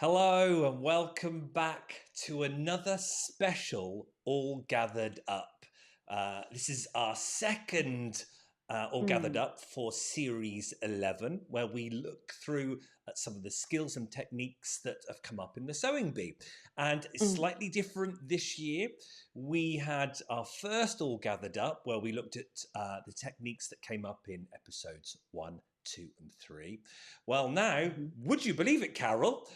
Hello and welcome back to another special All Gathered Up. This is our second All Gathered Mm, Up for Series 11, where we look through at some of the skills and techniques that have come up in the sewing bee. And it's mm, slightly different this year. We had our first All Gathered Up, where we looked at the techniques that came up in episodes 1, 2, and 3. Well, now, mhm. would you believe it, Carol?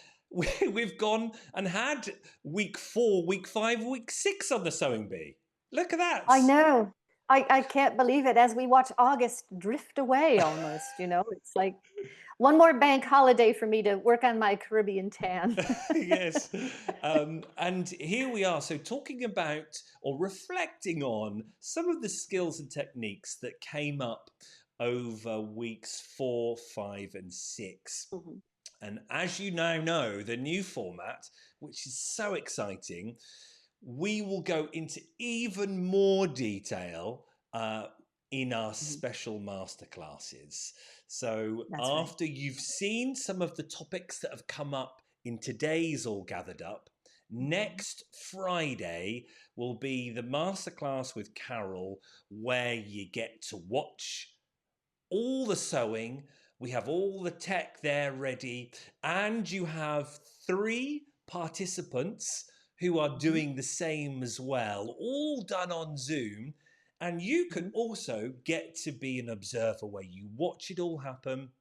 We've gone and had week 4, week 5, week 6 on the sewing bee. Look at that. I know. I can't believe it as we watch August drift away almost, It's like one more bank holiday for me to work on my Caribbean tan. Yes. And here we are. So, talking about or reflecting on some of the skills and techniques that came up over weeks 4, 5, and 6. Mhm, And as you now know, the new format, which is so exciting, we will go into even more detail in our mhm. special masterclasses. So, That's right. after you've seen some of the topics that have come up in today's All Gathered Up, Mhm. next Friday will be the masterclass with Carol, where you get to watch all the sewing. We have all the tech there ready, and you have 3 participants who are Mhm, doing the same as well, all done on Zoom. And you can mhm, also get to be an observer where you watch it all happen.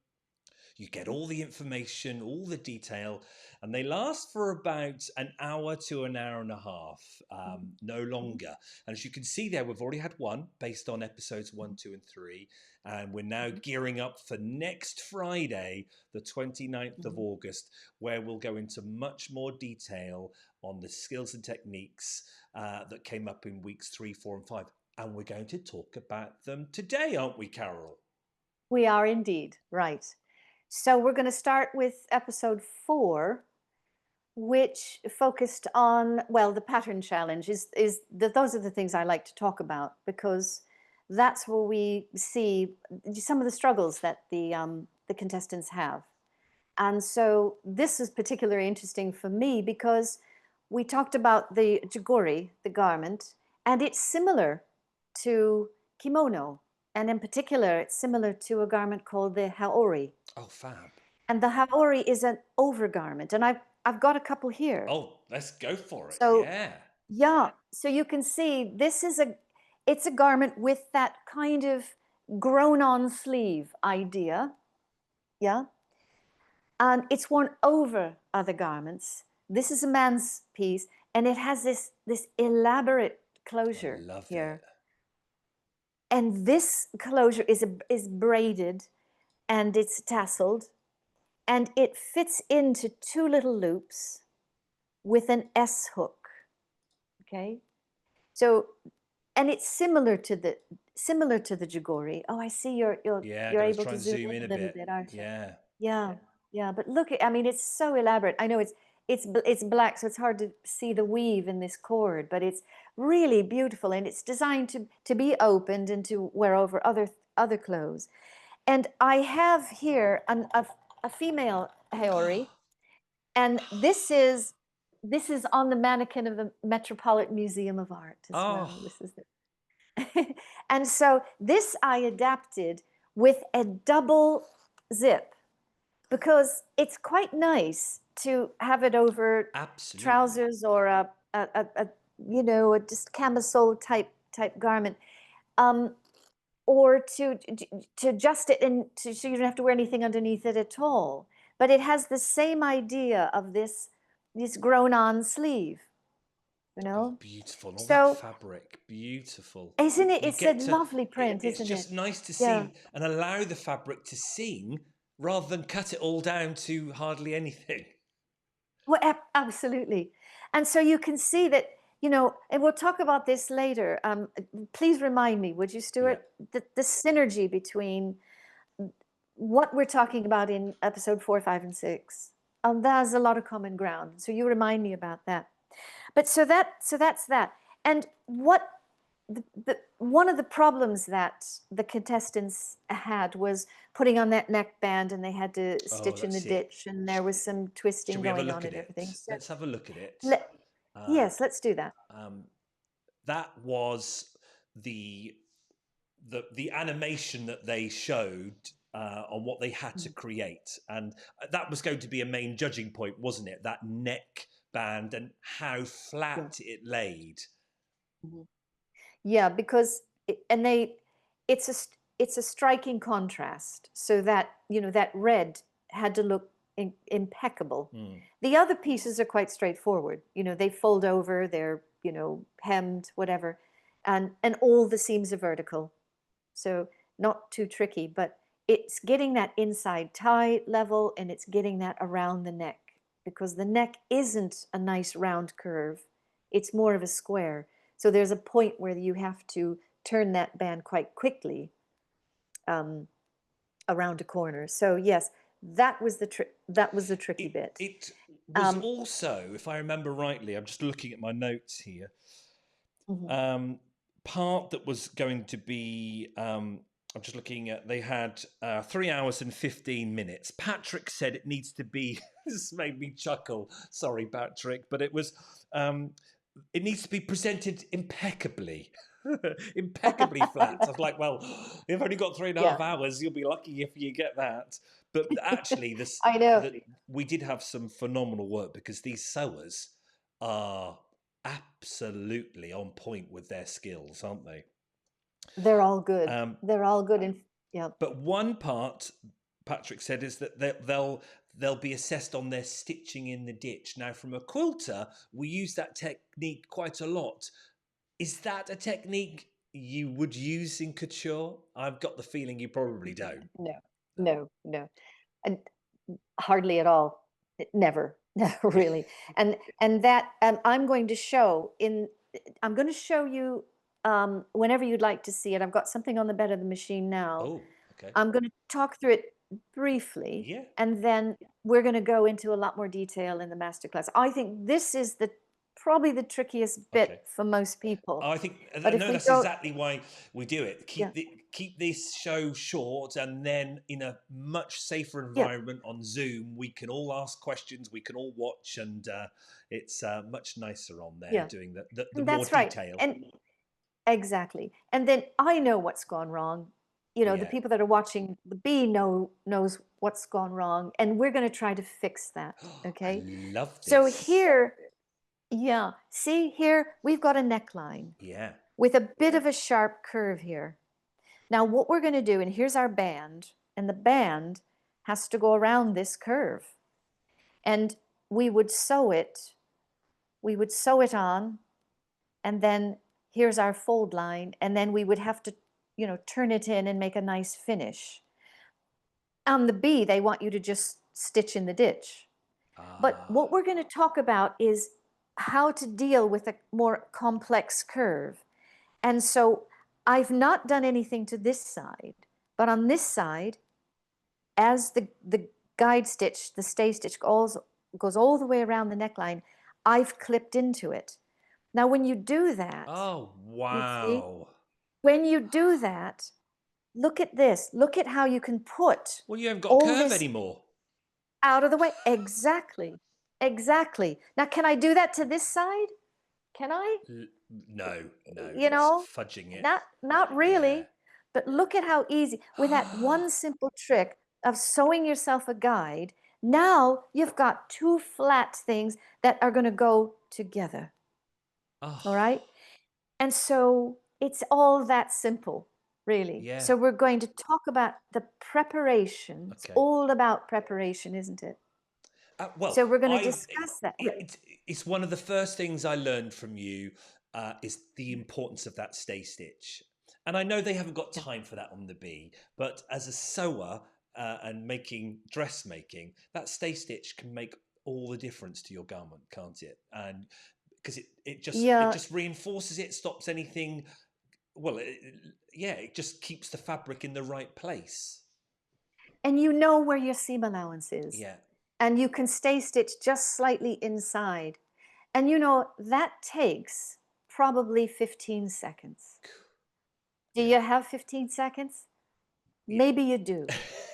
You get mhm, all the information, all the detail, and they last for about an hour to an hour and a half, mhm, no mhm, longer. And as you can see there, we've already had one based on episodes mhm, 1, 2, and 3. And we're now mhm, gearing up for next Friday, the 29th of mhm. August, where we'll go into much more detail on the skills and techniques that came up in weeks 3, 4, and 5. And we're going to talk about them today, aren't we, Carol? We are indeed, right. So we're going to start with episode 4, which focused on, well, the pattern challenge those are the things I like to talk about because that's where we see some of the struggles that the contestants have. And so this is particularly interesting for me because we talked about the Jeogori, the garment, and it's similar to kimono. And in particular, it's similar to a garment called the haori. Oh, fab. And the haori is an overgarment. And I've got a couple here. Oh, let's go for it. So Yeah. yeah, so you can see it's a garment with that kind of grown on sleeve idea. Yeah. And it's worn over other garments. This is a man's piece, and it has this elaborate I closure love it. here. And this closure is braided and it's tasseled, and it fits into 2 little loops with an S hook. Okay. So, and it's similar to the Jeogori. Oh, I see you're Yeah, you're got to able try to and zoom zoom in in a a little bit. bit, aren't you? Yeah. Yeah, yeah. But look, I mean, it's so elaborate. I know it's black, so it's hard to see the weave in this cord, but it's really beautiful, and it's designed to be opened and to wear over other clothes. And I have here a female Haori, and this is on the mannequin of the Metropolitan Museum of Art as well. Oh, This is the and so this I adapted with a double zip because it's quite nice to have it over absolutely. trousers or a just camisole type garment, um, or to adjust it and so you don't have to wear anything underneath it at all. But it has the same idea of this grown-on sleeve, you Oh, know. beautiful. And all that So fabric. Beautiful. isn't it? You It's a get to, lovely print, it's isn't it? just nice to Yeah. see and allow the fabric to sing rather than cut it all down to hardly anything. Well, absolutely. And so you can see that, and we'll talk about this later. Please remind me, would you, Yeah. Stuart, the synergy between what we're talking about in episode 4, 5, and 6. There's a lot of common ground. So you remind me about that. But so that's that. And what one of the problems that the contestants had was putting on that neckband, and they had to Oh, stitch in the that's it. ditch, and there was some twisting Shall we have a going look on at and everything. it? So Let's have a look at it. let, Uh, yes, let's do that. um, that was the the animation that they showed on what they had to create, and that was going to be a main judging point, wasn't it? That neck band and how Yeah. flat it laid. Mhm. Yeah, because and they, it's a striking contrast, so that that red had to look impeccable. Mm. The other pieces are quite straightforward. They fold over, they're hemmed, whatever, and all the seams are vertical, so not too tricky. But it's getting that inside tie level, and it's getting that around the neck, because the neck isn't a nice round curve, it's more of a square. So there's a point where you have to turn that band quite quickly around a corner. So yes, that was the tricky bit. It was also, if I remember rightly, I'm just looking at my notes here, Mhm. part that was going to be, I'm just looking at, they had 3 hours and 15 minutes. Patrick said it needs to be, this made me chuckle. Sorry, Patrick, but it needs to be presented impeccably. Impeccably flat. I was like, well, you've only got 3.5 Yeah. hours. You'll be lucky if you get that. But actually, I know. we did have some phenomenal work, because these sewers are absolutely on point with their skills, aren't they? They're all good. Um, They're all good. And yeah. but one part, Patrick said, is that they'll be assessed on their stitching in the ditch. Now, from a quilter, we use that technique quite a lot. Is that a technique you would use in couture? I've got the feeling you probably don't. No, No. no. And hardly at all. Never, Yeah. really. And that I'm going to show in. I'm going to show you whenever you'd like to see it. I've got something on the bed of the machine now. Oh, okay. I'm going to talk through it briefly, Yeah. and then we're going to go into a lot more detail in the masterclass. I think this is probably the trickiest Okay. bit for most people. I think But if no, we that's go, exactly why we do it. yeah, Keep this show short, and then in a much safer yeah, environment on Zoom, we can all ask questions, we can all watch, and it's much nicer on there yeah, doing the more that's right. detail. And exactly. And then I know what's gone wrong. The Yeah. people that are watching the bee knows what's gone wrong, and we're going to try to fix that. I Okay. love So this. here, yeah, see here, we've got a neckline Yeah. with a bit of a sharp curve here. Now, what we're going to do, and here's our band, and the band has to go around this curve. And we would sew it, on, and then here's our fold line, and then we would have to, turn it in and make a nice finish. On the bee, they want you to just stitch in the ditch. But Ah. what we're going to talk about is how to deal with a more complex curve. And so I've not done anything to this side, but on this side, as the guide stitch, the stay stitch goes all the way around the neckline, I've clipped into it. Now, when you do that, Oh, you see, wow. when you do that, look at this. Look at how you can put Well, you haven't got a all curve this anymore. out of the way. Exactly. Exactly. Now, can I do that to this side? Can I? No, no, You it's know, fudging it. not Yeah. really. But look at how easy, with that one simple trick of sewing yourself a guide, now you've got two flat things that are going to go together. All Oh, right? And so it's all that simple, really. yeah. So we're going to talk about the preparation. It's Okay. all about preparation, isn't it? Well, So we're going to I discuss that. it's one of the first things I learned from you is the importance of that stay stitch. And I know they haven't got Yeah. time for that on the bee, but as a sewer and making dressmaking, that stay stitch can make all the difference to your garment, can't it? And because it Yeah. just reinforces it, stops anything. Well, yeah, it just keeps the fabric in the right place. And you know where your seam allowance is. Yeah. And you can stay stitch just slightly inside. And that takes probably 15 seconds. Do Yeah. you have 15 seconds? Yeah. Maybe you do.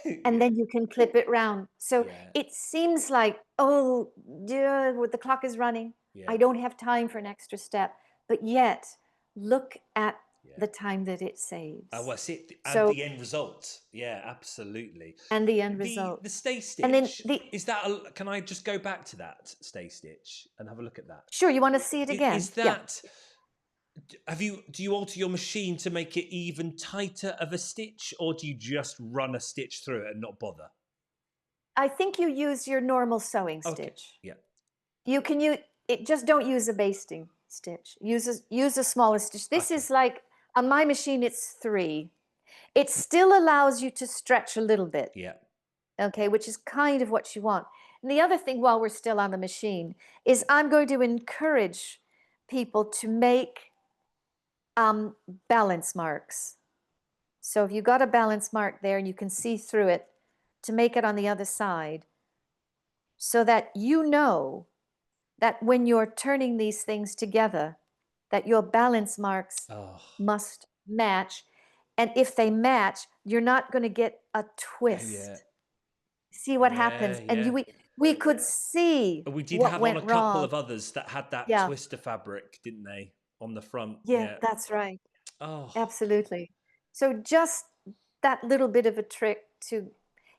And Yeah. then you can clip it round. So Yeah. it seems like, oh, yeah, the clock is running. Yeah. I don't have time for an extra step. But yet, look at Yeah. the time that it saves. Well, see, and So, the end result. Yeah, absolutely. and the end The result. stay And then stitch, the, is that can I just go back to that stay stitch and have a look at that? sure, you want to see it again? Is Yeah. that, do you alter your machine to make it even tighter of a stitch, or do you just run a stitch through it and not bother? I think you use your normal sewing Okay. stitch. Yeah. You can use it, just don't use a basting stitch. Use a smaller stitch. This Okay. is like, on my machine, it's 3. It still allows you to stretch a little bit, Yeah. okay, which is kind of what you want. And the other thing, while we're still on the machine, is I'm going to encourage people to make balance marks. So if you got a balance mark there and you can see through it, to make it on the other side, so that you know that when you're turning these things together, that your balance marks Oh. must match. And if they match, you're not going to get a Yeah. twist. See what Yeah. happens? And Yeah. we could see We did what have on went a couple wrong. of others that had that Yeah, twister fabric, didn't they? On the front. yeah, Yeah. that's right. Oh. Absolutely. So just that little bit of a trick to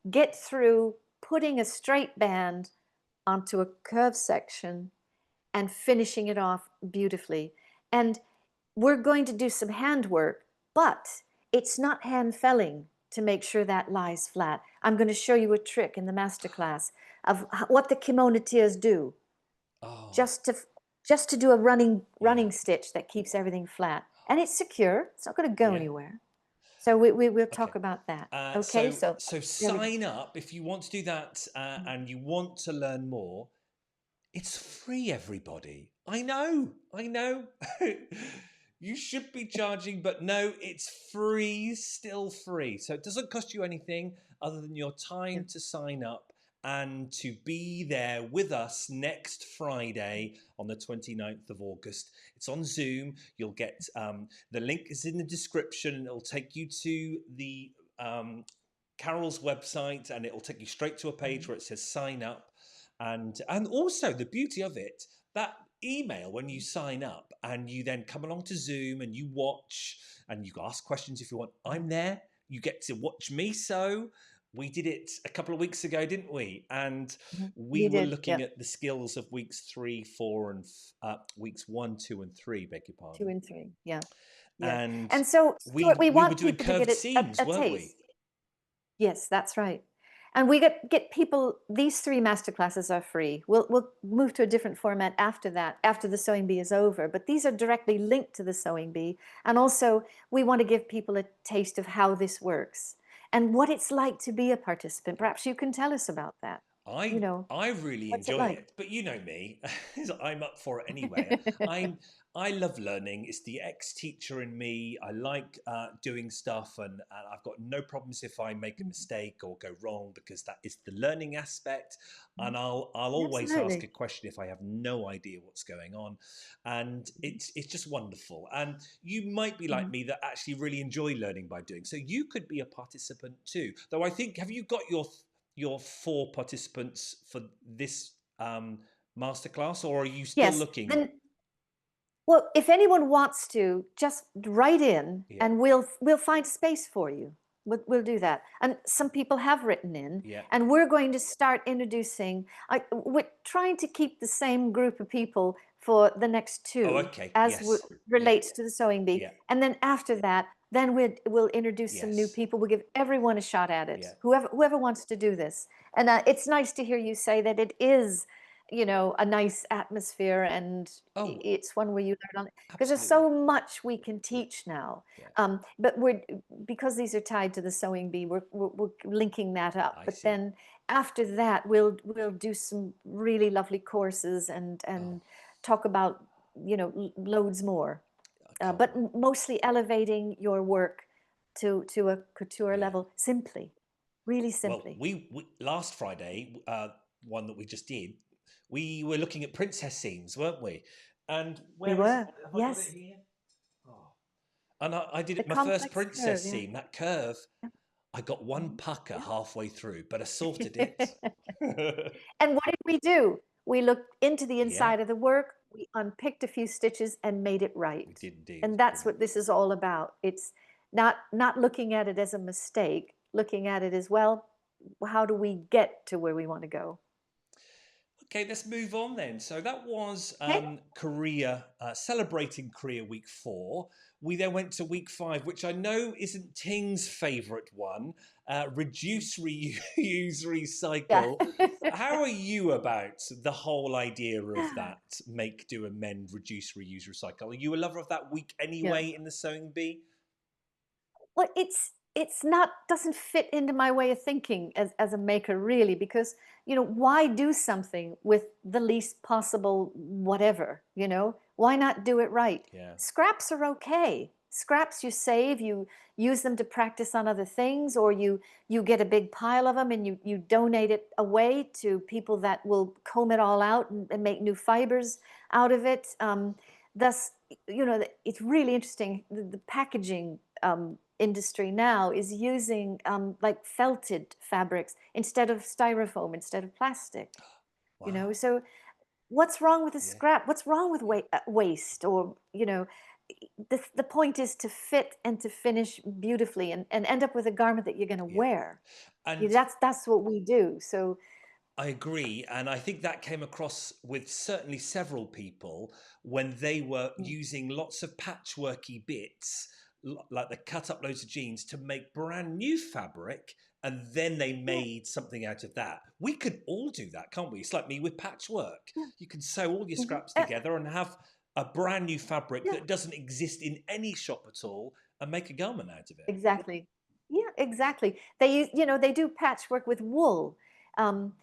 get through putting a straight band onto a curved section and finishing it off beautifully. And we're going to do some handwork, but it's not hand felling to make sure that lies flat. I'm going to show you a trick in the masterclass of what the kimonotiers do, Oh. just to just to do a Yeah. running stitch that keeps everything flat. And it's secure. It's not going to go Yeah. anywhere. So we'll Okay. talk about that. Uh, Okay, so so so there we go. sign up if you want to do that, Mhm. and you want to learn more. It's free, everybody. I know. I know. You should be charging, but no, it's free, still free. So it doesn't cost you anything other than your Yeah. time to sign up and to be there with us next Friday on the 29th of August. It's on Zoom. You'll get the link is in the description, and it'll take you to the Carol's website, and it'll take you straight to a page Mhm. where it says sign up. And also the beauty of it, that email when you sign up and you then come along to Zoom and you watch and you ask questions if you want, Mhm. I'm there. You get to watch me sew. We did it a couple of weeks ago, didn't we? And Mhm. we You were did, looking yeah. at the skills of weeks 3, 4, and weeks 1, 2, and 3. Beg your 2 pardon. and 3. Yeah. Yeah. And And so, Stuart, we we were want doing people to get curved seams, a weren't we? taste. Yes, that's right. And we get people, these 3 masterclasses are free. We'll move to a different format after that, after the sewing bee is over, but these are directly linked to the sewing bee. And also, we want to give people a taste of how this works and what it's like to be a participant. Yeah. Perhaps you can tell us about that. You know, I really what's it enjoy like? it, but you know me, I'm up for it anyway. I love learning. It's the ex-teacher in me. I like doing stuff, and I've got no problems if I make a mistake or go wrong, because that is the learning aspect. And I'll always ask a Absolutely. question if I have no idea what's going on, and it's just wonderful. And you might be like Mhm. me that actually really enjoy learning by doing. So you could be a participant too. Though I think, have you got your 4 participants for this masterclass, or are you still Yes. looking? Then, well, if anyone wants to, just write in Yeah, and we'll find space for you. We'll do that. And some people have written in, yeah. and we're going to start introducing. We're trying to keep the same group of people for the next Oh, 2, okay. as Yes. Yeah, relates to the sewing bee. yeah, And then after that, then we'll introduce some new yes, people. We'll give everyone a shot at it. yeah. Whoever wants to do this. And it's nice to hear you say that it is, a nice atmosphere, and Oh, it's one where you learn on it, because there's absolutely. so much we can teach now. Yeah, But because these are tied to the sewing bee, we're linking that up. I But see. then after that, we'll do some really lovely courses and Oh, talk about loads more. I can't But wait. mostly elevating your work to a couture Yeah. level, simply, really Well, simply. we last Friday, one that we just did, we were looking at princess seams, weren't we? And We where is it? were. Have I got it Yes. here? Oh. And I did The it, my first complex curve, princess yeah. seam, that curve. I got one Mhm. pucker Yeah. halfway through, but I sorted it. And what did we do? We looked into the Yeah, inside of the work, we unpicked a few stitches and made it we right. did indeed. And that's what this is all about. It's not looking at it as a mistake, looking at it as, well, how do we get to where we want to go? Okay, let's move on then. So that was Okay. Korea, celebrating Korea week 4. We then went to week 5, which I know isn't Ting's favourite one, reduce, reuse, Yeah. recycle. How are you about the whole idea of that? Make, do, amend, reduce, reuse, recycle. Are you a lover of that week Yeah. anyway in the sewing bee? Well, it's not, doesn't fit into my way of thinking as a maker, really, because, why do something with the least possible whatever, why not do it right? Yeah. Scraps are okay. Scraps you save, you use them to practice on other things, or you get a big pile of them and you donate it away to people that will comb it all out and make new fibers out of it. Thus, it's really interesting. The packaging industry now is using like felted fabrics instead of styrofoam, instead of plastic. Wow. So what's wrong with a Yeah. scrap? What's wrong with Yeah. waste? Or the point is to fit and to finish beautifully and end up with a garment that you're going to Yeah. wear. And That's what we do. So I agree. And I think that came across with certainly several people when they were mm, using lots of patchworky bits, like they cut up loads of jeans to make brand new fabric. And then they yeah, made something out of that. We could all do that, can't we? It's like me with patchwork. yeah, You can sew all your mhm, scraps together and have a brand new fabric yeah. that doesn't exist in any shop at all and make a garment out of it. Exactly. Yeah, exactly. They use, they do patchwork with wool. Um,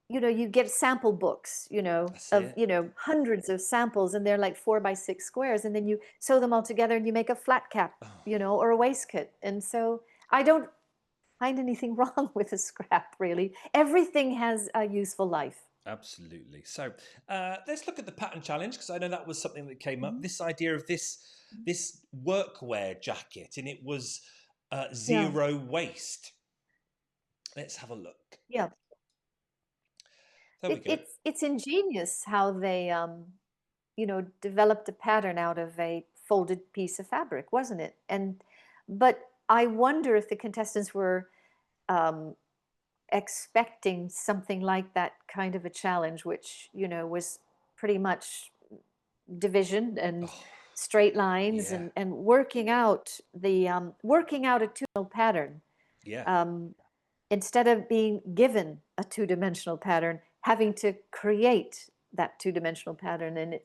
you get sample books, That's of, it. hundreds of samples, and they're like 4 by 6 squares, and then you sew them all together and you make a flat cap, Oh. or a waistcoat. And so I don't find anything wrong with a scrap, really. Everything has a useful life. Absolutely. So let's look at the pattern challenge because I know that was something that came up. Mhm. This idea of this workwear jacket, and it was Yeah, zero waste. Let's have a look. yeah. There we go. It's ingenious how they developed a pattern out of a folded piece of fabric, wasn't it? But I wonder if the contestants were um, expecting something like that kind of a challenge, which, was pretty much division and Oh, straight lines yeah, and working out a two-dimensional pattern, yeah. um, instead of being given a two-dimensional pattern, having to create that two-dimensional pattern. And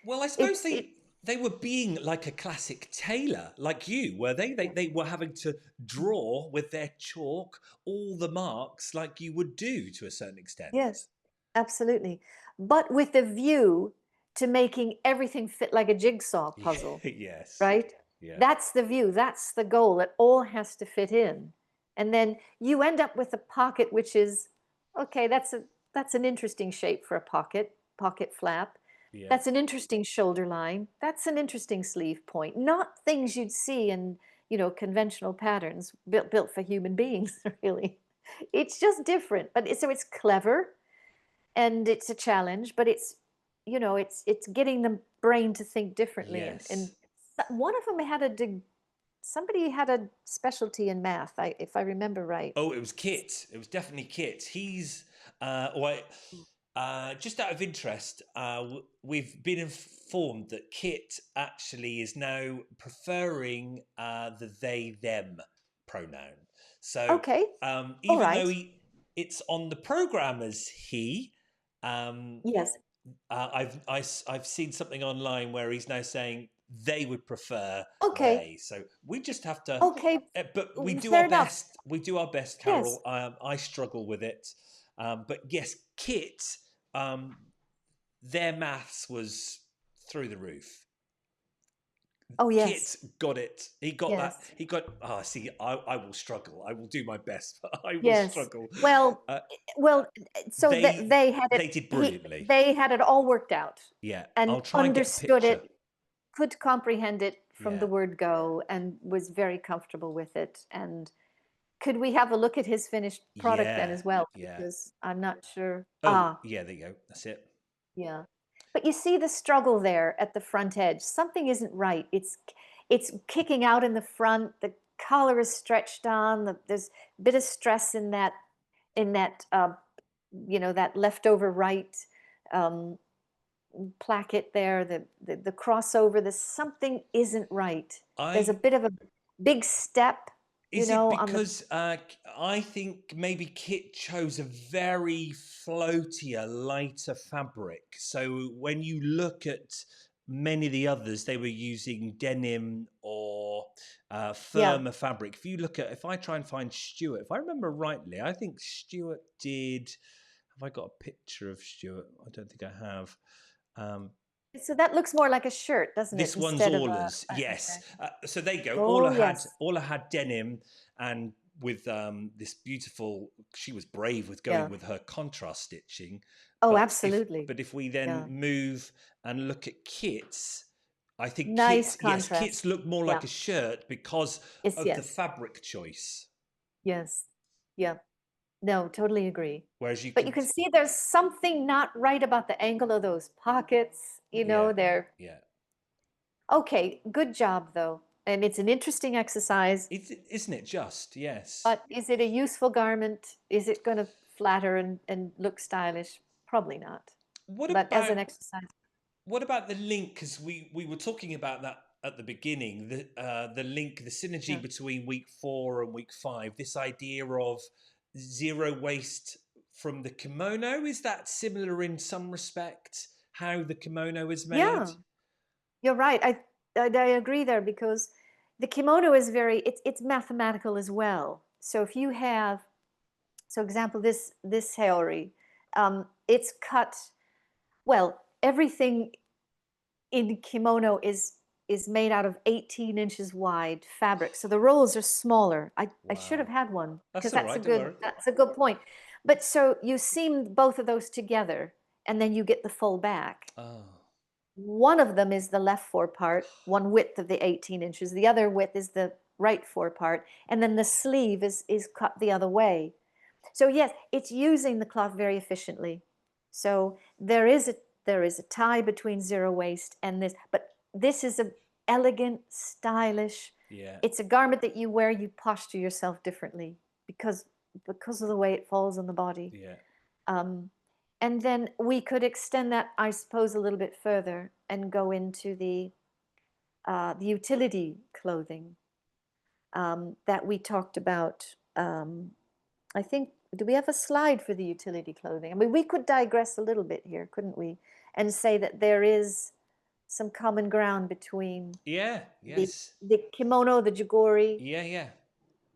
Well, I suppose it's it they were being like a classic tailor, like you, were they? yeah. They were having to draw with their chalk all the marks like you would do to a certain extent. Yes, absolutely. But with a view to making everything fit like a jigsaw puzzle, Yes. right? Yeah. That's the view, that's the goal. It all has to fit in. And then you end up with a pocket which is, okay, that's an interesting shape for a pocket flap. Yeah. That's an interesting shoulder line. That's an interesting sleeve point. Not things you'd see in, conventional patterns built for human beings, really. It's just different, but so it's clever and it's a challenge, but it's getting the brain to think differently. And Yes. one of them somebody had a specialty in math, if I remember right. Oh, it was Kit. It was definitely Kit. He's well, just out of interest, we've been informed that Kit actually is now preferring the they them pronoun. So Okay, all even though right. it's on the program as he, um, Yes. I've seen something online where he's now saying they would prefer Okay. they. So we just have to. Okay. But we do Fair our enough. best. We do our best, Yes. Carol. I struggle with it, but yes, Kit. Um, their maths was through the roof. Oh, Kit yes. got it. He got that. Yes. He got. Ah, see, I will struggle. I will do my best, but I will Yes. struggle. Well, Uh, well, so that they they had it, they did brilliantly. they had it all worked out Yeah, and I'll try and get a understood picture. it, could comprehend it from the Yeah, word go, and was very comfortable with it. And could we have a look at his finished product then yeah, as well? yeah. Because I'm not sure. Oh, yeah. There you go. That's it. Yeah. But you see the struggle there at the front edge. Something isn't right. It's kicking out in the front. The collar is stretched on. There's a bit of stress in that that leftover right um, placket there. The crossover. There's something isn't right. There's a I bit of a big step, Is it on the. because I think maybe Kit chose a very floatier, lighter fabric? So when you look at many of the others, they were using denim or Yeah. firmer fabric. If I try and find Stuart, if I remember rightly, I think Stuart did. Have I got a picture of Stuart? I don't think I have. Um, So that looks more like a shirt, doesn't it? this one's Instead of Orla's, okay. yes. So there you go. Oh yes. Orla had denim, and with this beautiful. She was brave with going Yeah. with her contrast stitching. Oh, But absolutely. if we then Yeah. move and look at Kit's, I think Nice Kit's contrast. look more Yeah. like a shirt because Yes, of the yes. fabric choice. Yes. Yeah. No, totally agree. Whereas you But you can, can see there's something not right about the angle of those pockets. yeah, They're yeah. okay. Good job, though. And it's an interesting exercise. Isn't it just? Yes. But is it a useful garment? Is it going to flatter and look stylish? Probably not. What But as an about exercise, What about the link? Because we were talking about that at the beginning. The link, the synergy yeah. between week 4 and week 5. This idea of zero waste from the kimono, is that similar in some respect? How the kimono is made? Yeah, you're right. I agree there because the kimono is it's mathematical as well. So if you have, so example, this Jeogori, it's cut, well, everything in kimono is made out of 18 inches wide fabric. So the rolls are smaller. I should have Wow, had one because that's all right. Don't worry. that's a good point. But so you seam both of those together and then you get the full back. Oh, One of them is the left forepart, one width of the 18 inches. The other width is the right forepart. And then the sleeve is cut the other way. So yes, it's using the cloth very efficiently. So there is a tie between zero waste and this, but this is a elegant, stylish. yeah, It's a garment that you wear, you posture yourself differently because of the way it falls on the body. yeah. Um, and then we could extend that, I suppose, a little bit further and go into the utility clothing that we talked about. I think, do we have a slide for the utility clothing? I mean, we could digress a little bit here, couldn't we? And say that there is some common ground between Yeah, the yes. the kimono, the Jeogori, Yeah, yeah.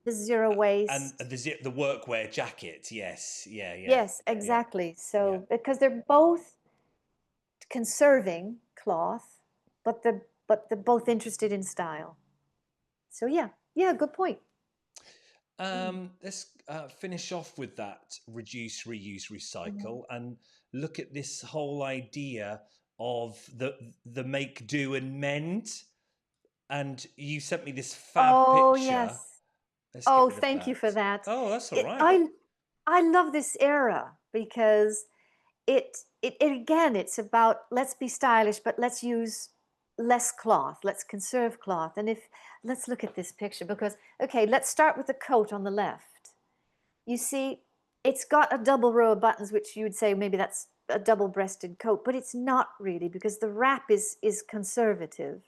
the zero And waist. the workwear jacket. Yes, yeah, yeah, Yes, yeah, exactly. yeah. So because they're both conserving cloth, but they're both interested in style. So yeah, yeah, good point. Mm. Let's finish off with that reduce, reuse, Mhm. recycle, and look at this whole idea of the make, do, and mend. And you sent me this fab Oh picture. yes. Let's get Oh, rid of thank you that. for that. Oh, that's all It, right. I love this era because it again, it's about let's be stylish, but let's use less cloth. Let's conserve cloth. And if let's look at this picture because okay, let's start with the coat on the left. You see, it's got a double row of buttons, which you would say maybe that's a double-breasted coat, but it's not really because the wrap is conservative.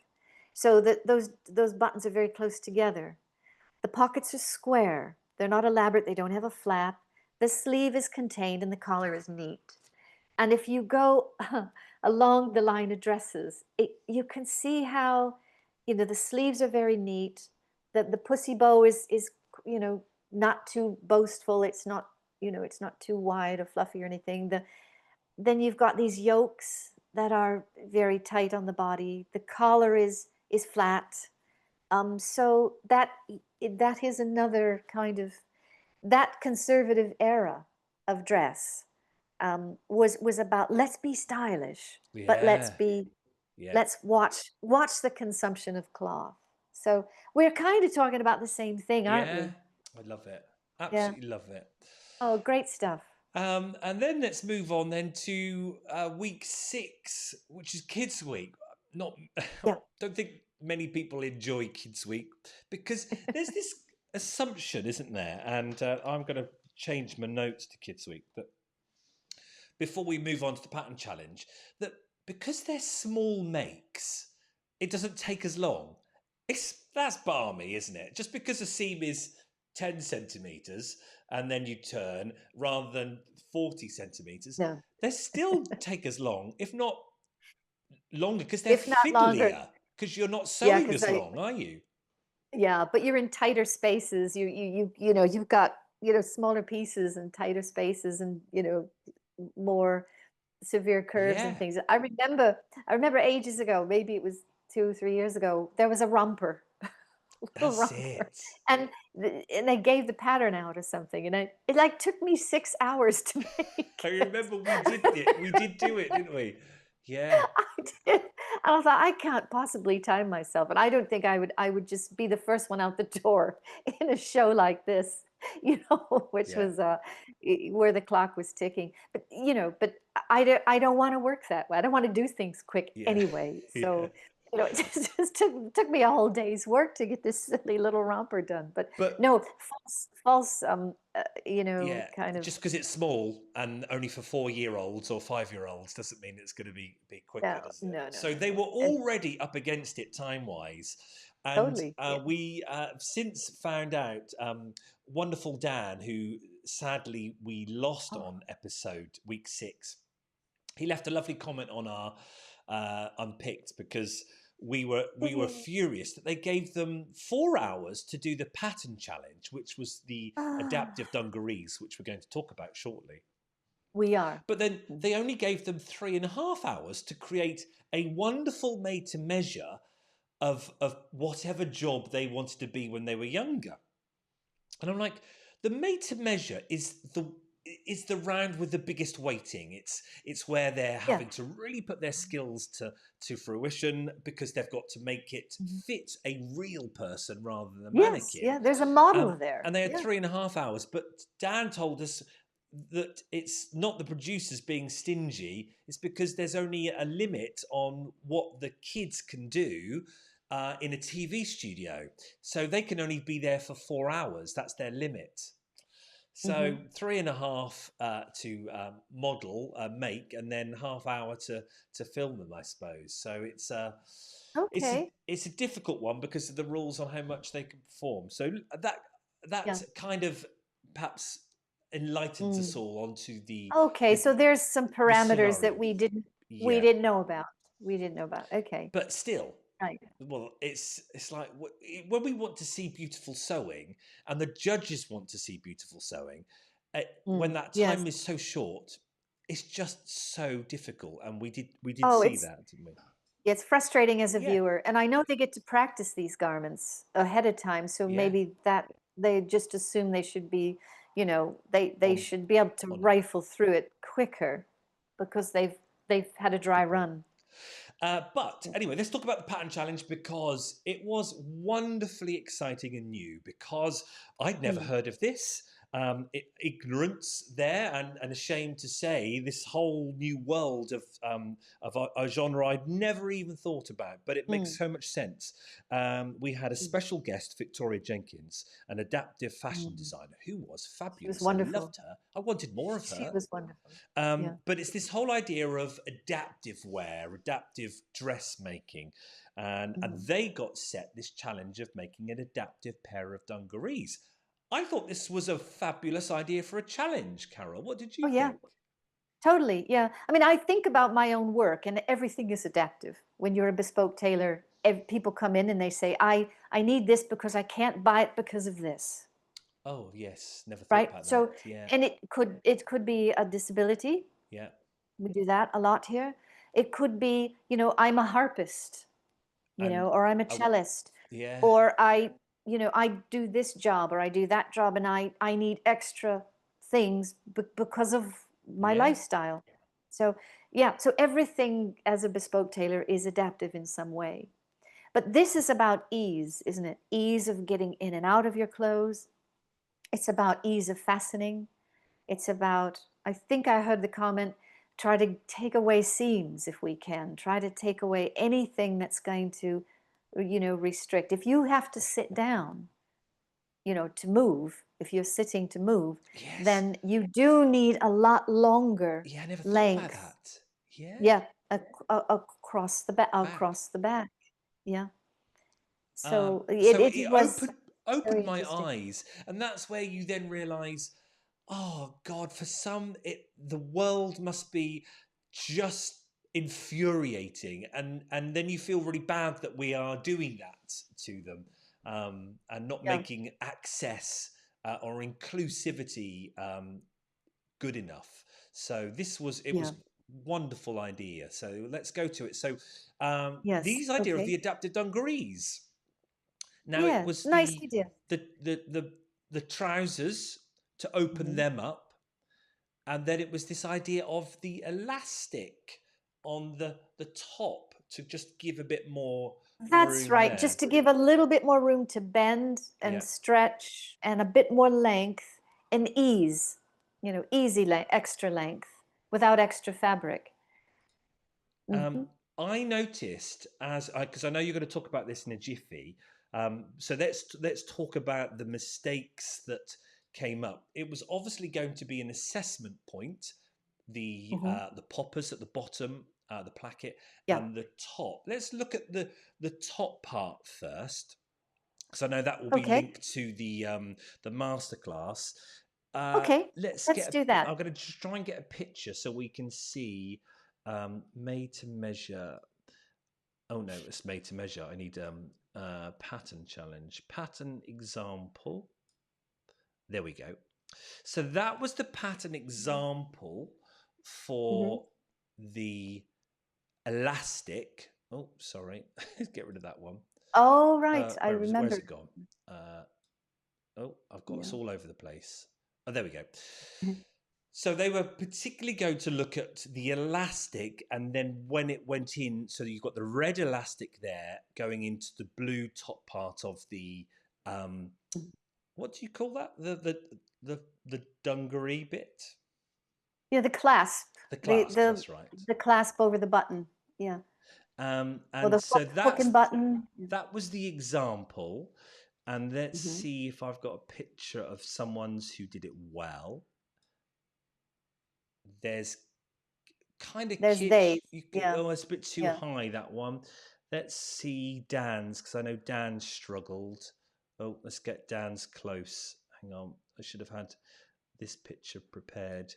So that those buttons are very close together. The pockets are square. They're not elaborate. They don't have a flap. The sleeve is contained and the collar is neat. And if you go along the line of dresses, you can see how, the sleeves are very neat. The pussy bow is, you know, not too boastful. It's not, it's not too wide or fluffy or anything. Then you've got these yokes that are very tight on the body. The collar is is flat. So that is another kind of that conservative era of dress was about let's be stylish, but Yeah. Yeah. let's watch the consumption of cloth. So we're kind of talking about the same thing, aren't Yeah. we? I love it. Yeah. Absolutely love it. Oh, great stuff. And then let's move on then to week 6, which is Kids Week. Not, Yeah. don't think many people enjoy Kids Week because there's this assumption, isn't there? And I'm going to change my notes to Kids Week, but before we move on to the pattern challenge, that because they're small makes, it doesn't take as long. That's balmy, isn't it? Just because a seam is 10 centimeters and then you turn rather than 40 centimeters, No, they still take as long, if not longer, because they're if not longer. fiddlier. Because you're not Yeah, sewing because as long, are you? yeah, but you're in tighter spaces. You've got, smaller pieces and tighter spaces and, more severe curves and Yeah, things. I remember ages ago, maybe it was 2, 3 years ago, there was a romper, little that's romper, it. and and they gave the pattern out or something, and it like took me 6 hours to I make it. remember we did it. We did do it, didn't we? Yeah, I did. And I thought I can't possibly time myself, and I don't think I would just be the first one out the door in a show like this, which yeah, was where the clock was ticking. But I don't want to work that way. I don't want to do things quick yeah, anyway. yeah. So it just took me a whole day's work to get this silly little romper done. But But no, false, yeah, kind of just because it's small and only for 4-year-olds or 5-year-olds doesn't mean it's going to be quicker, no, does it? no, no, So no, they no. were And already up against it time-wise, and totally, yeah. we since found out wonderful Dan, who sadly we lost Oh. on episode week 6. He left a lovely comment on our unpicked because we were furious that they gave them 4 hours to do the pattern challenge, which was the adaptive dungarees, which we're going to talk about shortly. We are. But then Mhm. they only gave them 3.5 hours to create a wonderful made to measure of whatever job they wanted to be when they were younger. And I'm like, the made to measure is the round with the biggest weighting. It's where they're Yeah. having to really put their skills to fruition because they've got to make it Mhm. fit a real person rather than a Yes, mannequin. yeah, there's a model Um, there. and they had Yeah. 3.5 hours. But Dan told us that it's not the producers being stingy, it's because there's only a limit on what the kids can do in a TV studio. So they can only be there for 4 hours. That's their limit. So Mhm. 3.5 to model, make, and then half hour to film them, I suppose. So Okay. it's a difficult one because of the rules on how much they can perform. So that Yeah. kind of perhaps enlightens us Mm. all onto Okay, the so there's some the parameters that scenario. we Yeah, didn't know about. We didn't know about. Okay. but still, Right. well, it's like when we want to see beautiful sewing, and the judges want to see beautiful sewing. When Mm. that Yes. time is so short, it's just so difficult, and we did Oh, see that, didn't we? it's frustrating as a Yeah, viewer, and I know they get to practice these garments ahead of time, so yeah. maybe that they just assume they should be, they On should be able to on it. rifle through it quicker because they've had a dry Good point. run. But Yeah. anyway, let's talk about the pattern challenge because it was wonderfully exciting and new because I'd never Mm. heard of this. Ignorance there, and ashamed to say, this whole new world of a genre I'd never even thought about, but it makes Mm. so much sense. We had a Mm. special guest, Victoria Jenkins, an adaptive fashion Mm. designer who was She was fabulous. I wonderful. loved her. I wanted more of She her. was wonderful. Yeah. But it's this whole idea of adaptive wear, adaptive dressmaking. And Mhm. they got set this challenge of making an adaptive pair of dungarees. I thought this was a fabulous idea for a challenge, Carol. What did Oh, you yeah, think? totally. Yeah. I mean, I think about my own work and everything is adaptive. When you're a bespoke tailor, people come in and they say, I need this because I can't buy it because of this. Oh, yes. Never thought Right. about So, that. Yeah. and it could be a disability. Yeah. We do that a lot here. It could be, I'm a harpist. And or I'm a I, cellist, yeah, or I do this job or I do that job, and I need extra things because of my yeah, lifestyle. So yeah, so everything as a bespoke tailor is adaptive in some way. But this is about ease, isn't it? Ease of getting in and out of your clothes. It's about ease of fastening. It's about, I think I heard the comment, try to take away seams if we can. Try to take away anything that's going to, restrict. If you have to sit down, to move, if you're sitting to move, yes. then you do need a lot longer Yeah, I never thought about length. that. Yeah, Yeah, across the back, back. across the back. Yeah. So So it it was opened very my interesting. eyes, and that's where you then realise, oh God, for some, the world must be just infuriating, and then you feel really bad that we are doing that to them, and not Yeah. making access or inclusivity good enough. So it Yeah. was wonderful idea. So let's go to it. So Yes. these idea of Okay. the adaptive dungarees. Now it Yeah. was Nice idea. the the the the trousers to open Hmm. them up, and then it was this idea of the elastic on the top to just give a bit more That's room right. there. Just to give a little bit more room to bend and Yeah. stretch and a bit more length and ease, easy extra length without extra fabric. Um, Hmm. I noticed as because I know you're going to talk about this in a jiffy. So let's talk about the mistakes that came up. It was obviously going to be an assessment point. Hmm. The poppers at the bottom, the placket, Yeah. and the top. Let's look at the top part first, because I know that will be Okay. linked to the masterclass. Okay. Let's Let's get. do that. I'm going to just try and get a picture so we can see made to measure. Oh no, it's made to measure. I need pattern challenge, pattern example. There we go. So that was the pattern example Hmm. for the elastic. Oh, sorry, get rid of that one. Oh, right. I Where's remember. it gone? Oh, I've got us Yeah. all over the place. Oh, there we go. Mhm. So they were particularly going to look at the elastic, and then when it went in, so you've got the red elastic there going into the blue top part of the um, what do you call that? The dungaree bit, Yeah, the clasp, the the clasp. the That's right. the clasp over the button. Yeah. Or And the so hook and button. that was the example. And let's Hmm. see if I've got a picture of someone's who did it well. There's kind of There's kitsch. days. Yeah. Oh, it's a bit too Yeah. high, that one. Let's see Dan's, because I know Dan struggled. Oh, let's get Dan's close. Hang on. I should have had this picture prepared.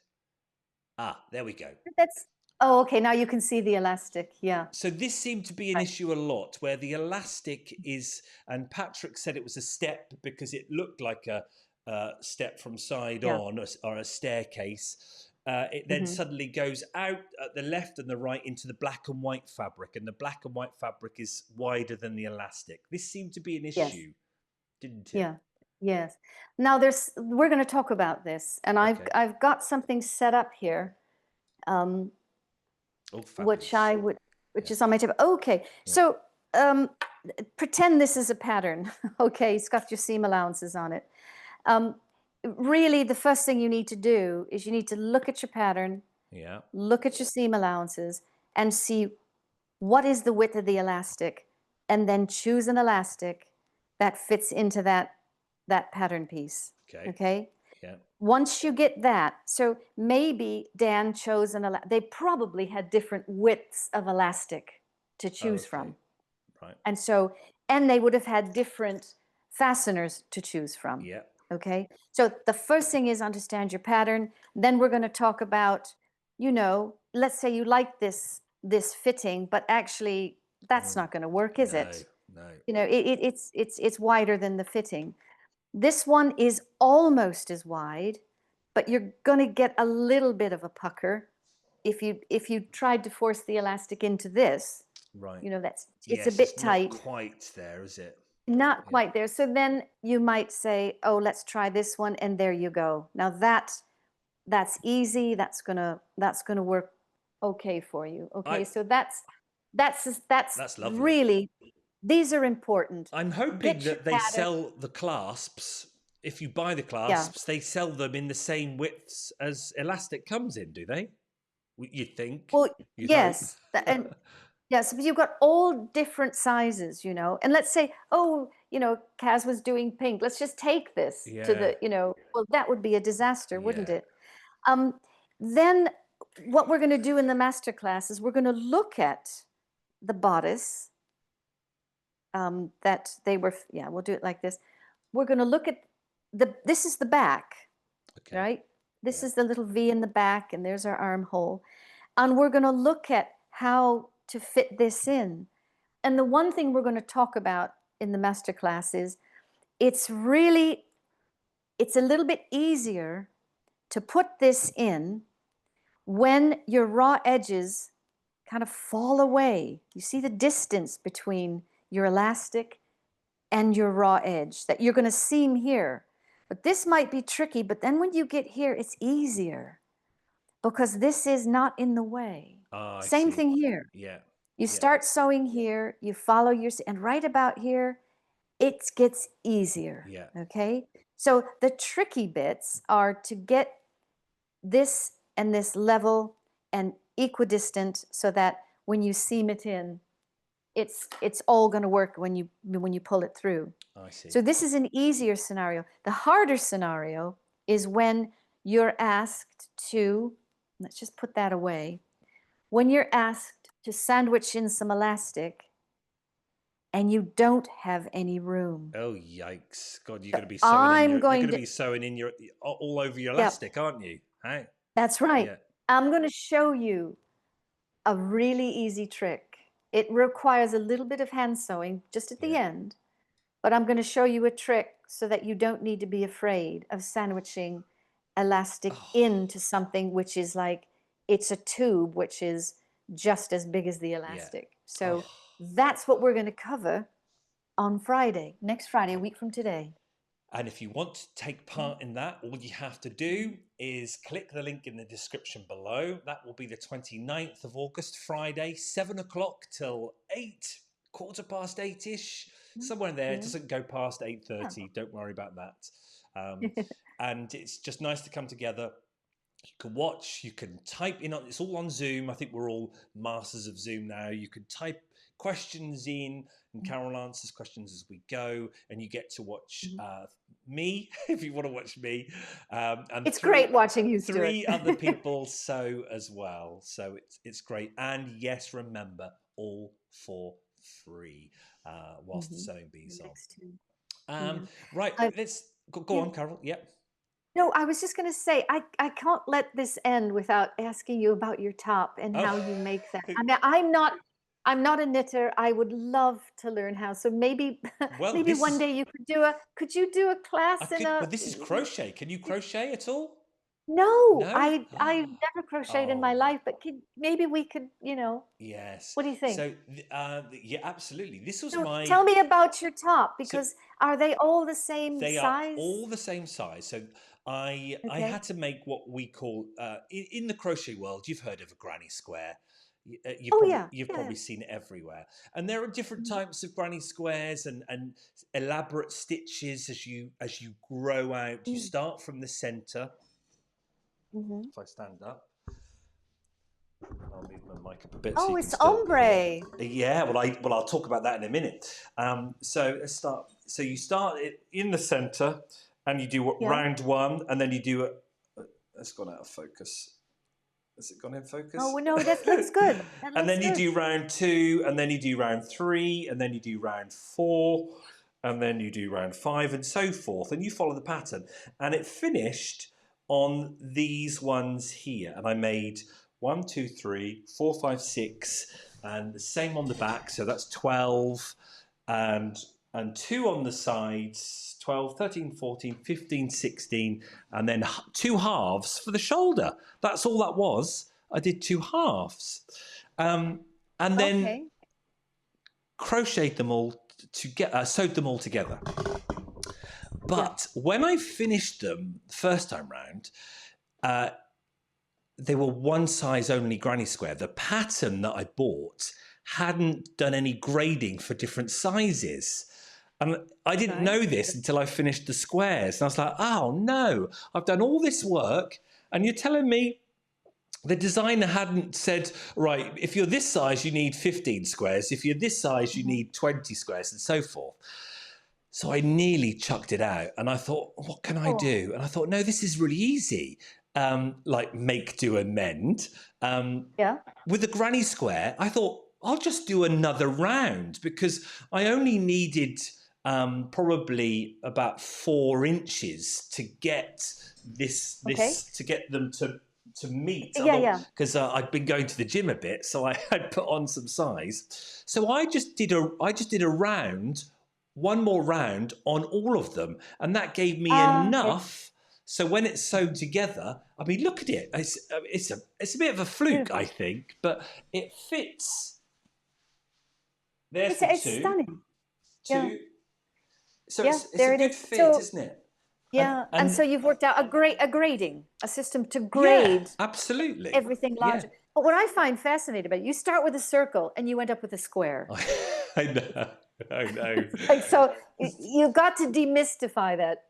Ah, there we go. That's Oh, okay. Now you can see the elastic. Yeah. So this seemed to be an Right. issue a lot, where the elastic is, and Patrick said it was a step because it looked like a step from side Yeah. on, or a staircase. It then Hmm. suddenly goes out at the left and the right into the black and white fabric, and the black and white fabric is wider than the elastic. This seemed to be an Yes. issue, didn't it? Yeah. Yes. Now we're going to talk about this, and Okay. I've got something set up here, um, Oh, which fabulous. I would, which Yeah. is on my table. Okay. Yeah. So um, pretend this is a pattern. Okay. It's got your seam allowances on it. Um, Really, the first thing you need to do is you need to look at your pattern, Yeah. look at your seam allowances, and see what is the width of the elastic, and then choose an elastic that fits into that pattern piece. Okay. Okay. Yeah. Once you get that, so maybe Dan chose they probably had different widths of elastic to Oh, choose okay. from. Right. And so, and they would have had different fasteners to choose from. Yeah. Okay. So the first thing is understand your pattern. Then we're going to talk about, let's say you like this fitting, but actually that's Mm. not going to work, is No. it? No. It's wider than the fitting. This one is almost as wide, but you're going to get a little bit of a pucker if you tried to force the elastic into this. Right. You know, it's a Yes, bit it's not tight, quite there, is it? not Yeah. quite there. So then you might say, oh, let's try this one, and there you go. Now that's easy. That's gonna work okay for you. Okay, I so that's That's lovely. really, these are important. I'm hoping Get your that they pattern. sell the clasps. If you buy the Yeah. clasps, they sell them in the same widths as elastic comes in, do they? You'd think. Well, You'd hope. yes, and yes, but you've got all different sizes, you know. And let's say, oh, you know, Kaz was doing pink. Let's just take this to Yeah. the, you know, well, that would be a disaster, wouldn't Yeah. it? Um, then what we're going to do in the master class is we're going to look at the bodice that they were, yeah, we'll do it like this. We're going to look at this is the back, Okay. right? This Yeah. is the little V in the back, and there's our armhole. And we're going to look at how to fit this in. And the one thing we're going to talk about in the master class is it's really, it's a little bit easier to put this in when your raw edges kind of fall away. You see the distance between your elastic and your raw edge that you're going to seam here. But this might be tricky, but then when you get here, it's easier because this is not in the way. Ah, I Same see. thing here. Yeah. You Yeah. start sewing here, you follow your, and right about here, it gets easier, Yeah. okay? So the tricky bits are to get this and this level and equidistant so that when you seam it in, it's all going to work when you pull it through. I see. So this is an easier scenario. The harder scenario is when you're asked to, let's just put that away, when you're asked to sandwich in some elastic and you don't have any room. Oh yikes! God, you're So going to be sewing in I'm your. You're going going to to, be sewing in your all over your yeah, elastic, aren't you? Hey. that's right. Yeah. I'm going to show you a really easy trick. It requires a little bit of hand sewing just at the Yeah. end, but I'm going to show you a trick so that you don't need to be afraid of sandwiching elastic Oh. into something which is like, it's a tube which is just as big as the Yeah. elastic. So Oh. that's what we're going to cover on Friday, next Friday, a week from today. And if you want to take part in that, all you have to do is click the link in the description below. That will be the 29th of August, Friday, 7 o'clock till 8, quarter past 8-ish, somewhere in there. It Yeah. doesn't go past 8:30. Don't worry about that. And it's just nice to come together. You can watch, you can type in, it's all on Zoom. I think we're all masters of Zoom now. You can type questions in and Carol answers questions as we go, and you get to watch me if you want to watch me. And It's great watching you do it. three other people sew as well. So it's great. And yes, remember, all for free whilst the sewing bee's on. Right, let's go on, Carol. Yep. No, I was just going to say, I can't let this end without asking you about your top and how you make that. I mean, I'm not a knitter. I would love to learn how. So maybe Well, maybe one day you could you do a class in a well, this is crochet. Can you crochet at all? No, No? I've never crocheted in my Oh, life, but maybe we could, you know, yes. what do you think? So, yeah, absolutely. This was So my. tell me about your top, So because are they all the same they are size? all the same size. So I Okay. had to make what we call in the crochet world. You've heard of a granny square. Oh yeah, You've yeah. probably seen it everywhere. And there are different Mhm. types of granny squares and elaborate stitches as you grow out. You Mm. start from the center. Mhm. If I stand up, I'll move my mic up a bit so Oh, you can it's still. ombre. Yeah, well, I'll talk about that in a minute. So let's start. So you start it in the center, and you do Yeah. round one, and then you do it. It's gone out of focus. Has it gone in focus? Oh no, that looks good. That And looks then you good. do round 2, and then you do round 3, and then you do round 4, and then you do round 5, and so forth. And you follow the pattern. And it finished on these ones here. And I made 1, 2, 3, 4, 5, 6, and the same on the back. So that's 12, and 2 on the sides, 12, 13, 14, 15, 16, and then 2 halves for the shoulder. That's all that was. I did 2 halves. And then Okay. crocheted them all sewed them all together. But when I finished them the first time round, they were one size only granny square. The pattern that I bought hadn't done any grading for different sizes. And I didn't know this until I finished the squares. And I was like, oh no, I've done all this work and you're telling me the designer hadn't said, right, if you're this size, you need 15 squares. If you're this size, you need 20 squares and so forth. So I nearly chucked it out and I thought, what can I do? And I thought, no, this is really easy. Like make, do, and mend. With the granny square, I thought, I'll just do another round because I only needed probably about 4 inches to get to get them to meet. Because I'd been going to the gym a bit, so I had put on some size. So I just did a round, one more round on all of them, and that gave me enough. So when it's sewn together, I mean, look at it. It's a bit of a fluke, I think, but it fits. There's it's two. Stunning. Two. So it's a good fit, isn't it? Yeah, and so you've worked out a system to grade absolutely everything larger. But what I find fascinating about it, you start with a circle and you end up with a square. I know. Like, so you've got to demystify that.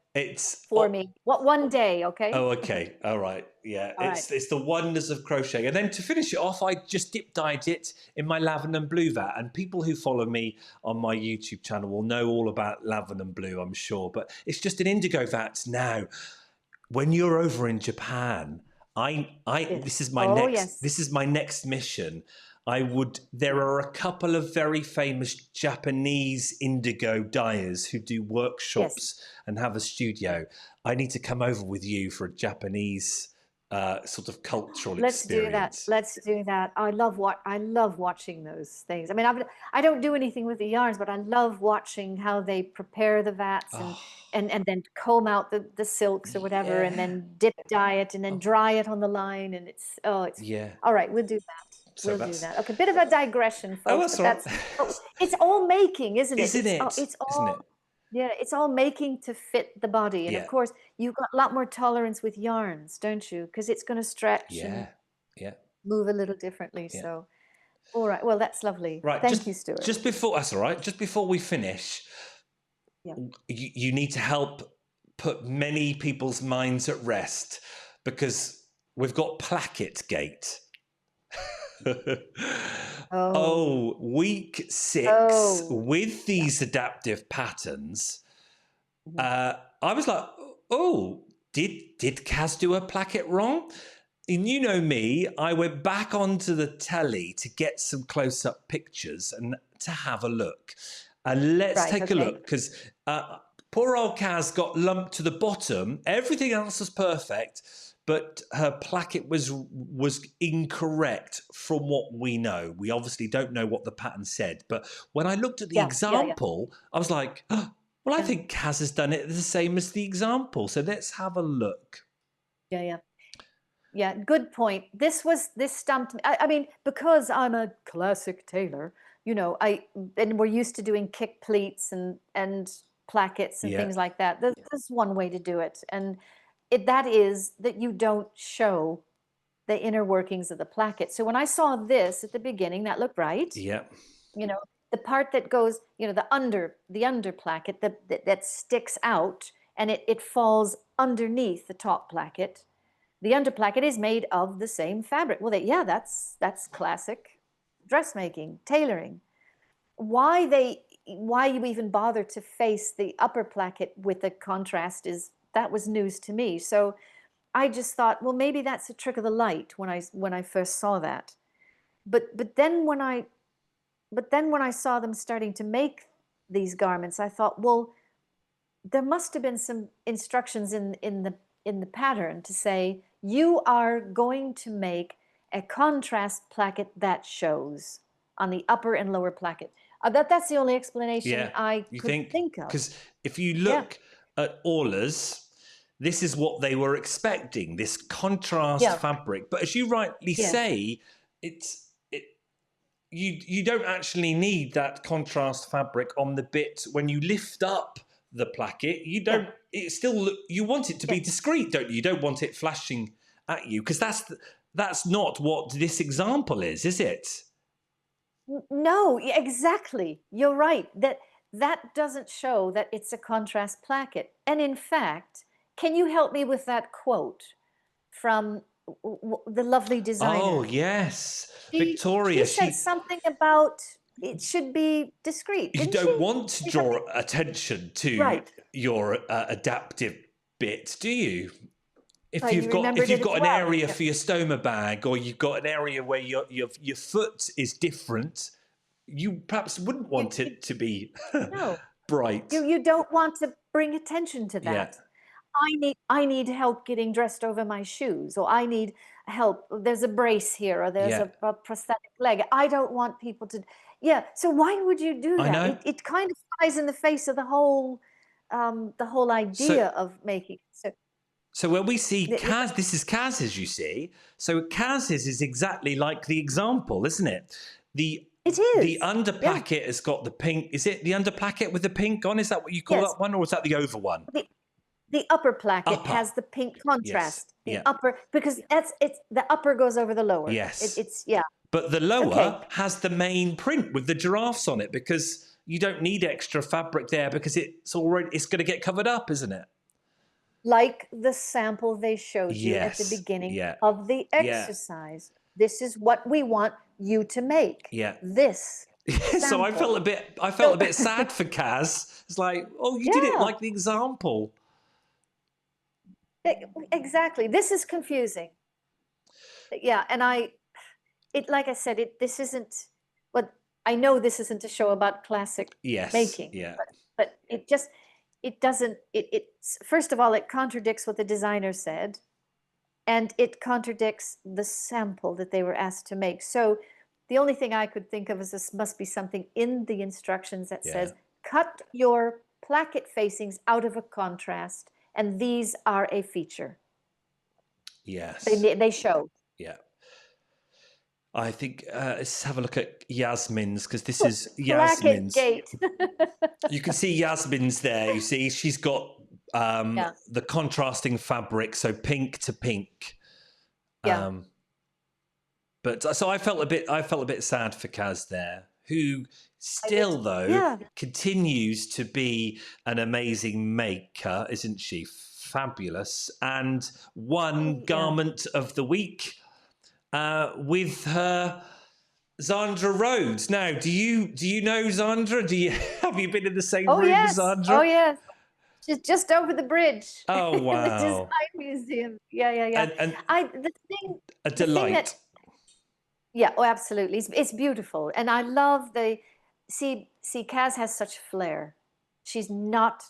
For me. What one day, okay? Oh, okay. All right. Yeah. It's the wonders of crochet. And then to finish it off, I just dip dyed it in my lavender and blue vat. And people who follow me on my YouTube channel will know all about lavender and blue, I'm sure. But it's just an indigo vat. Now, when you're over in Japan, this is my next mission. There are a couple of very famous Japanese indigo dyers who do workshops and have a studio. I need to come over with you for a Japanese sort of cultural experience. Let's do that. I love watching those things. I mean, I don't do anything with the yarns, but I love watching how they prepare the vats and then comb out the silks or whatever, and then dip dye it and then dry it on the line. And it's all right. We'll do that. So we'll do that. Okay, bit of a digression, folks. It's all making, isn't it? Isn't it? Yeah, it's all making to fit the body. And of course, you've got a lot more tolerance with yarns, don't you? Because it's going to stretch and move a little differently. Yeah. So, all right. Well, that's lovely. Right. Thank you, Stuart. That's all right. Just before we finish, you need to help put many people's minds at rest because we've got Placket Gate. Week 6 with these adaptive patterns. I was like, did Kaz do a placket wrong? And you know me, I went back onto the telly to get some close-up pictures and to have a look. And let's take a look because poor old Kaz got lumped to the bottom. Everything else was perfect. But her placket was incorrect from what we know. We obviously don't know what the pattern said. But when I looked at the example, I was like, I think Kaz has done it the same as the example. So let's have a look. Yeah, good point. This stumped me. I mean, because I'm a classic tailor, you know, and we're used to doing kick pleats and plackets and things like that. There's one way to do it. And that is that you don't show the inner workings of the placket. So when I saw this at the beginning, that looked right. Yeah. You know, the part that goes, you know, the under placket that sticks out and it falls underneath the top placket. The under placket is made of the same fabric. Well, that's classic dressmaking, tailoring. Why you even bother to face the upper placket with the contrast that was news to me. So I just thought, well, maybe that's a trick of the light when I first saw that. But then when I saw them starting to make these garments, I thought, well, there must have been some instructions in the pattern to say you are going to make a contrast placket that shows on the upper and lower placket. That's the only explanation I could think of. Because if you look at Orla's, this is what they were expecting, this contrast fabric. But as you rightly say, you don't actually need that contrast fabric on the bit when you lift up the placket. You Yeah, don't. It still you want it to be yeah. discreet, don't you? You don't want it flashing at you because that's not what this example is it? No, exactly. You're right. That doesn't show that it's a contrast placket. And in fact, can you help me with that quote from the lovely Oh designer? yes, She Victoria. said something about it should be discreet, You didn't don't she? want to Say something. draw attention to Right. your adaptive bit, do you? Oh, you If remembered you've it as got an well. area Yeah. for your stoma bag, or you've got an area where your foot is different, you perhaps wouldn't You, want you, it to be no, bright. you don't want to bring attention to Yeah. that. I need help getting dressed over my shoes, or I need help. There's a brace here, or there's Yeah. a prosthetic leg. I don't want people to. Yeah. So why would you do I that? know. It kind of flies in the face of the whole So idea of making. so when we see Y- Kaz, this is Kaz's, you see. So Kaz's is exactly like the example, isn't it? The It the is. under Yeah. placket has got the pink. Is it the under placket with the pink on? Is that what you call Yes. that one, or is that the over one? The the upper placket Upper. has the pink Yes. contrast. The Yeah. upper, because the upper goes over the lower. Yes. It's yeah. But the Okay. lower has the main print with the giraffes on it because you don't need extra fabric there because it's going to get covered up, isn't it? Like the sample they showed you at the Yes. beginning Yeah. of the Yeah. exercise. This is what we want you to make. Yeah. This So I felt sample. a bit sad for Kaz. It's like, oh, you did it Yeah, like the example. exactly. This is confusing. Yeah, and like I said, this isn't what I know. This isn't a show about classic Yes. making, Yeah. but it doesn't. It's first of all, it contradicts what the designer said, and it contradicts the sample that they were asked to make. So the only thing I could think of is this must be something in the instructions that Yeah. says cut your placket facings out of a contrast, and these are a feature. Yes. They show. Yeah. I think let's have a look at Yasmin's because this is Placket Yasmin's. gate. You can see Yasmin's there. You see, she's got Yeah. the contrasting fabric, so pink to pink. Yeah. But so I felt a bit sad for Kaz there, who still though Yeah. continues to be an amazing maker, isn't she? Fabulous, and won Yeah. Garment of the Week with her Zandra Rhodes. Now, do you know Zandra? Have you been in the same room as Zandra? Oh yes. She's just over the bridge. Oh The wow! Design Museum. Yeah. And The thing a the thing delight. that yeah, oh absolutely. It's beautiful. And I love see Kaz has such flair. She's not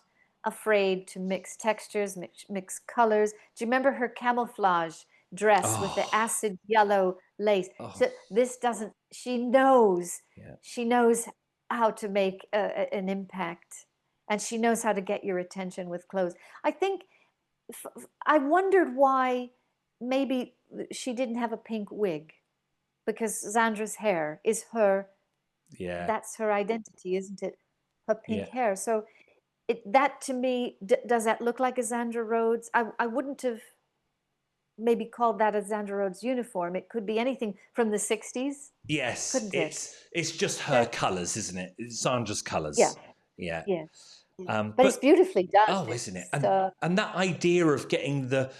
afraid to mix textures, mix colors. Do you remember her camouflage dress with the Oh, acid yellow lace? oh, So this doesn't, she knows, yeah. she knows how to make an impact, and she knows how to get your attention with clothes. I think, I wondered why maybe she didn't have a pink wig, because Zandra's hair is Yeah, that's her identity, isn't it? Her pink yeah. hair. So that to me, does that look like a Zandra Rhodes? I wouldn't have maybe called that a Zandra Rhodes uniform. It could be anything from the 60s, Yes, couldn't it? it's just her colours, isn't it? It's Sandra's colours. Yeah, Yeah. yeah. But it's But beautifully done. oh, isn't it? It's, And that idea of getting the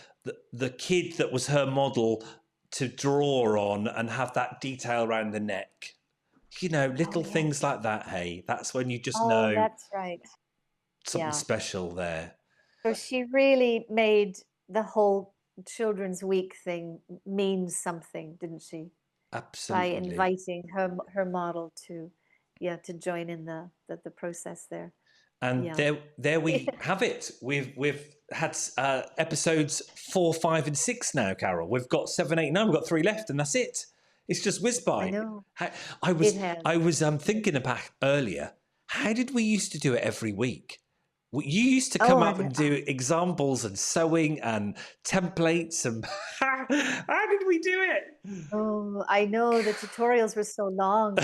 kid that was her model to draw on and have that detail around the neck. You know, little yeah. things like that, hey. That's when you just Oh, know that's right. something Yeah. special there. So she really made the whole Children's Week thing mean something, didn't she? By Absolutely. inviting her model to join in the process there. And Yeah. there we have it. We've had episodes 4, 5, and 6 now, Carol. We've got 7, 8, 9. We've got 3 left, and that's it. It's just whizzed by. I know. I It has. was thinking about earlier. How did we used to do it every week? You used to Oh, come up and do examples and sewing and templates and how did we do it? oh, I know the tutorials were so long,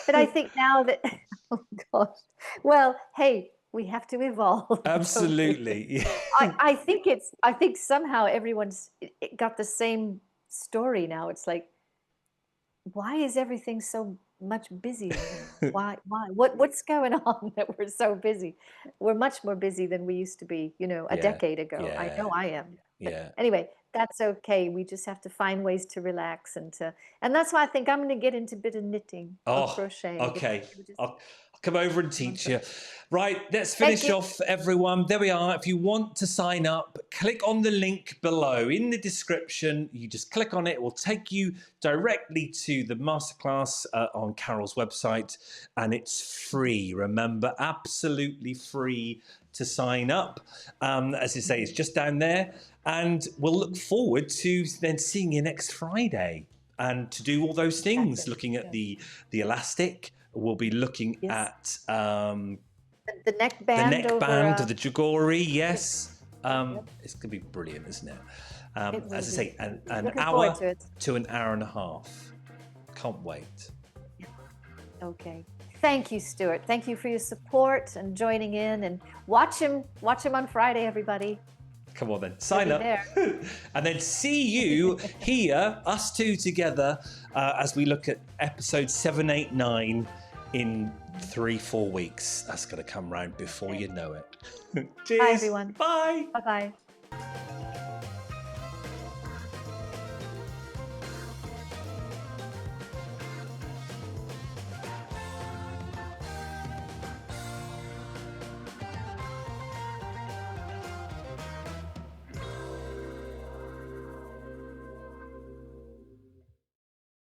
but I think now that oh gosh. Well, hey, we have to evolve, don't we? Absolutely. I think somehow everyone's got the same story now. It's like, why is everything so much busier now? Why? What's going on that we're so busy? We're much more busy than we used to be, a Yeah, decade ago. I yeah, know I am. But yeah. anyway, that's okay. We just have to find ways to relax and that's why I think I'm going to get into a bit of knitting or Oh, crochet. okay. Maybe just I'll come over and month teach or you. Right, let's Thank finish you. off, everyone. There we are. If you want to sign up, click on the link below in the description. You just click on it. It will take you directly to the masterclass on Carol's website, and it's free. Remember, absolutely free to sign up. As I say, it's just down there, and we'll look forward to then seeing you next Friday. And to do all those things, Fantastic. looking at Yeah. the elastic, we'll be looking Yes. at The the neckband neck over band of the Jeogori. yep, Yes, yep, it's going to be brilliant, isn't it? it will As I be. say, It will be. an Looking forward hour to it. to an hour and a half. Can't wait. Okay. Thank you, Stuart. Thank you for your support and joining in and watch him on Friday, everybody. Come on then, He'll sign be up. there. And then see you here, us two together, as we look at episode 7, 8, 9 in 3-4 weeks. That's going to come round before you know it. Cheers. Bye, everyone. Bye. Bye-bye.